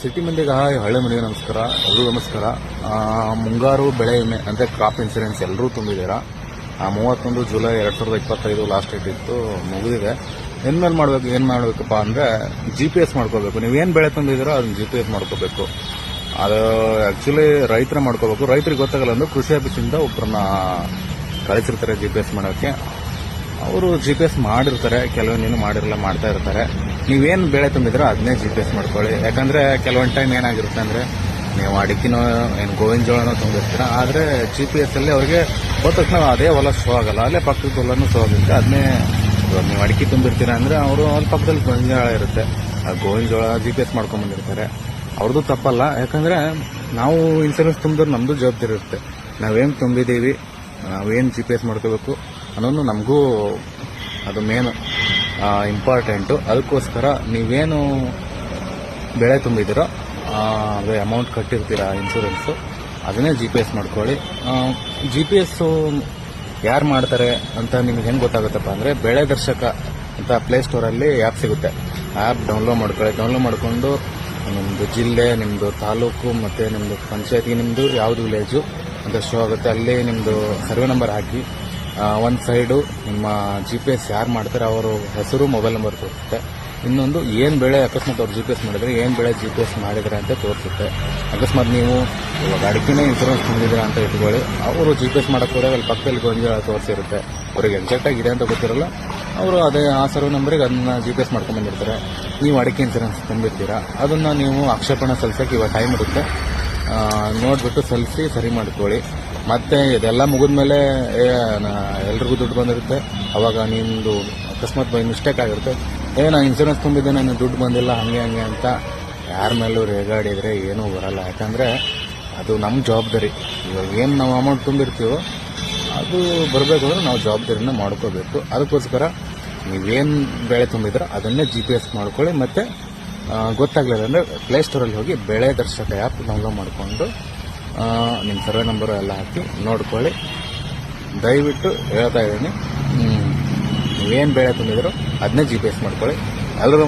City ಮಂದಿಗೆ ಹಳ್ಳಿ ಮಂದಿಗೆ ನಮಸ್ಕಾರ, ಎಲ್ಲರೂ ನಮಸ್ಕಾರ. ಮುಂಗಾರು ಬೆಳೆ ವಿಮೆ ಅಂದರೆ ಕ್ರಾಪ್ ಇನ್ಸೂರೆನ್ಸ್ ಎಲ್ಲರೂ ತುಂಬಿದ್ದೀರಾ. 31 ಜುಲೈ 2025 ಲಾಸ್ಟ್ ಡೇಟ್ ಇತ್ತು, ಮುಗಿದಿದೆ. ಏನು ಮಾಡಬೇಕಪ್ಪ ಅಂದರೆ GPS ಮಾಡ್ಕೋಬೇಕು. ನೀವೇನು ಬೆಳೆ ತುಂಬಿದ್ದೀರೋ ಅದನ್ನ GPS ಮಾಡ್ಕೋಬೇಕು. ಅದು ಆ್ಯಕ್ಚುಲಿ ರೈತರ ಮಾಡ್ಕೋಬೇಕು. ರೈತರಿಗೆ ಗೊತ್ತಾಗಲ್ಲ ಅಂದ್ರೆ ಕೃಷಿ ಆಫೀಸಿಂದ ಒಬ್ಬರನ್ನ ಕಳಿಸಿರ್ತಾರೆ GPS ಮಾಡೋಕ್ಕೆ. ಅವರು GPS ಮಾಡಿರ್ತಾರೆ, ಕೆಲವೊಂದೇನು ಮಾಡಿರಲ್ಲ, ಮಾಡ್ತಾ ಇರ್ತಾರೆ. ನೀವೇನು ಬೆಳೆ ತುಂಬಿದ್ರೋ ಅದನ್ನೇ GPS ಮಾಡ್ಕೊಳ್ಳಿ. ಯಾಕಂದರೆ ಕೆಲವೊಂದು ಟೈಮ್ ಏನಾಗಿರುತ್ತೆ ಅಂದರೆ ನೀವು ಅಡಿಕೆನೋ ಏನು ಗೋವಿನ ಜೋಳನೋ ತುಂಬಿರ್ತೀರ, ಆದರೆ GPS ಅಲ್ಲಿ ಅವ್ರಿಗೆ ಹೋದ ತಕ್ಷಣ ಅದೇ ಹೊಲ ಶೋ ಆಗಲ್ಲ, ಅಲ್ಲೇ ಪಕ್ಕದ ಹೊಲನೂ ಶೋ ಆಗುತ್ತೆ. ಅದನ್ನೇ ಇವಾಗ ನೀವು ಅಡಿಕೆ ತುಂಬಿರ್ತೀರ ಅಂದರೆ ಅವರು ಅಲ್ಲಿ ಪಕ್ಕದಲ್ಲಿ ಗೋವಿನ ಜೋಳ ಇರುತ್ತೆ, ಆ ಗೋವಿನ ಜೋಳ GPS ಮಾಡ್ಕೊಂಬಂದಿರ್ತಾರೆ. ಅವ್ರದ್ದು ತಪ್ಪಲ್ಲ, ಯಾಕಂದರೆ ನಾವು ಇನ್ಸೂರೆನ್ಸ್ ತುಂಬಿದ್ರೆ ನಮ್ಮದು ಜವಾಬ್ದಾರಿ ಇರುತ್ತೆ. ನಾವೇನು ತುಂಬಿದ್ದೀವಿ, ನಾವೇನು GPS ಮಾಡ್ಕೋಬೇಕು ಅನ್ನೋದು ನಮಗೂ ಅದು ಮೇನ್ ಇಂಪಾರ್ಟೆಂಟು. ಅದಕ್ಕೋಸ್ಕರ ನೀವೇನು ಬೆಳೆ ತುಂಬಿದ್ದೀರೋ ಅದೇ ಅಮೌಂಟ್ ಕಟ್ಟಿರ್ತೀರ ಇನ್ಸೂರೆನ್ಸು, ಅದನ್ನೇ GPS ಮಾಡ್ಕೊಳ್ಳಿ. GPS ಯಾರು ಮಾಡ್ತಾರೆ ಅಂತ ನಿಮ್ಗೆ ಹೆಂಗೆ ಗೊತ್ತಾಗುತ್ತಪ್ಪ ಅಂದರೆ ಬೆಳೆ ದರ್ಶಕ ಅಂತ ಪ್ಲೇಸ್ಟೋರಲ್ಲಿ ಆ್ಯಪ್ ಸಿಗುತ್ತೆ. ಆ್ಯಪ್ ಡೌನ್ಲೋಡ್ ಮಾಡ್ಕೊಳ್ಳಿ. ಡೌನ್ಲೋಡ್ ಮಾಡಿಕೊಂಡು ನಿಮ್ಮದು ಜಿಲ್ಲೆ, ನಿಮ್ಮದು ತಾಲೂಕು ಮತ್ತು ನಿಮ್ಮದು ಪಂಚಾಯತಿ, ನಿಮ್ಮದು ಯಾವುದು ವಿಲೇಜು ಅಂತ ಶೋ ಆಗುತ್ತೆ. ಅಲ್ಲಿ ನಿಮ್ಮದು ಸರ್ವೆ ನಂಬರ್ ಹಾಕಿ ಒಂದು ಸೈಡು ನಿಮ್ಮ GPS ಯಾರು ಮಾಡ್ತಾರೆ ಅವರು ಹೆಸರು, ಮೊಬೈಲ್ ನಂಬರ್ ತೋರಿಸುತ್ತೆ. ಇನ್ನೊಂದು ಏನು ಬೆಳೆ ಅಕಸ್ಮಾತ್ ಅವ್ರು GPS ಮಾಡಿದ್ರೆ ಏನು ಬೆಳೆ GPS ಮಾಡಿದ್ರೆ ಅಂತ ತೋರಿಸುತ್ತೆ. ಅಕಸ್ಮಾತ್ ನೀವು ಇವಾಗ ಅಡಿಕೆನೇ ಇನ್ಸೂರೆನ್ಸ್ ತುಂಬಿದ್ದೀರಾ ಅಂತ ಇಟ್ಕೊಳ್ಳಿ, ಅವರು GPS ಮಾಡೋಕ್ಕೆ ಹೋದಾಗ ಅಲ್ಲಿ ಪಕ್ಕದಲ್ಲಿ ಗೊಂಜಾಳ ತೋರಿಸಿರುತ್ತೆ. ಅವ್ರಿಗೆ ಎಕ್ಸಾಕ್ಟಾಗಿ ಇದೆ ಅಂತ ಗೊತ್ತಿರಲ್ಲ, ಅವರು ಅದೇ ಆ ಸರ್ವೆ ನಂಬರಿಗೆ ಅದನ್ನ GPS ಮಾಡ್ಕೊಂಡ್ಬಂದಿರ್ತಾರೆ. ನೀವು ಅಡಿಕೆ ಇನ್ಸೂರೆನ್ಸ್ ತುಂಬಿರ್ತೀರಾ, ಅದನ್ನು ನೀವು ಆಕ್ಷೇಪಣೆ ಸಲ್ಲಿಸೋಕೆ ಇವಾಗ ಟೈಮ್ ಇರುತ್ತೆ, ನೋಡಿಬಿಟ್ಟು ಸಲ್ಲಿಸಿ ಸರಿ ಮಾಡ್ಕೊಳ್ಳಿ. ಮತ್ತೆ ಇದೆಲ್ಲ ಮುಗಿದ್ಮೇಲೆ ಎಲ್ರಿಗೂ ದುಡ್ಡು ಬಂದಿರುತ್ತೆ. ಅವಾಗ ನಿಮ್ಮದು ಅಕಸ್ಮಾತ್ ಬೈ ಮಿಸ್ಟೇಕ್ ಆಗಿರುತ್ತೆ, ನಾನು ಇನ್ಸೂರೆನ್ಸ್ ತುಂಬಿದ್ದೆ, ನನಗೆ ದುಡ್ಡು ಬಂದಿಲ್ಲ, ಹಂಗೆ ಅಂತ ಯಾರ ಮೇಲೂ ರೇಗಾಡಿದರೆ ಏನೂ ಬರಲ್ಲ. ಯಾಕಂದರೆ ಅದು ನಮ್ಮ ಜವಾಬ್ದಾರಿ. ಇವಾಗ ಏನು ನಾವು ಅಮೌಂಟ್ ತುಂಬಿರ್ತೀವೋ ಅದು ಬರಬೇಕು ಅಂದರೆ ನಾವು ಜವಾಬ್ದಾರಿನ ಮಾಡ್ಕೋಬೇಕು. ಅದಕ್ಕೋಸ್ಕರ ನೀವೇನು ಬೆಳೆ ತುಂಬಿದ್ರೋ ಅದನ್ನೇ GPS ಮಾಡ್ಕೊಳ್ಳಿ. ಮತ್ತು ಗೊತ್ತಾಗಲಿಲ್ಲ ಅಂದರೆ ಪ್ಲೇಸ್ಟೋರಲ್ಲಿ ಹೋಗಿ ಬೆಳೆ ದರ್ಶಕ ಆ್ಯಪ್ ಡೌನ್ಲೋಡ್ ಮಾಡಿಕೊಂಡು ನಿಮ್ಮ ಸರ್ವೆ ನಂಬರು ಎಲ್ಲ ಹಾಕಿ ನೋಡ್ಕೊಳ್ಳಿ. ದಯವಿಟ್ಟು ಹೇಳ್ತಾ ಇದ್ದೀನಿ, ನೀವೇನು ಬೆಳೆ ತುಂಬಿದ್ರೋ ಅದನ್ನೇ GPS ಮಾಡ್ಕೊಳ್ಳಿ. ಎಲ್ಲರೂ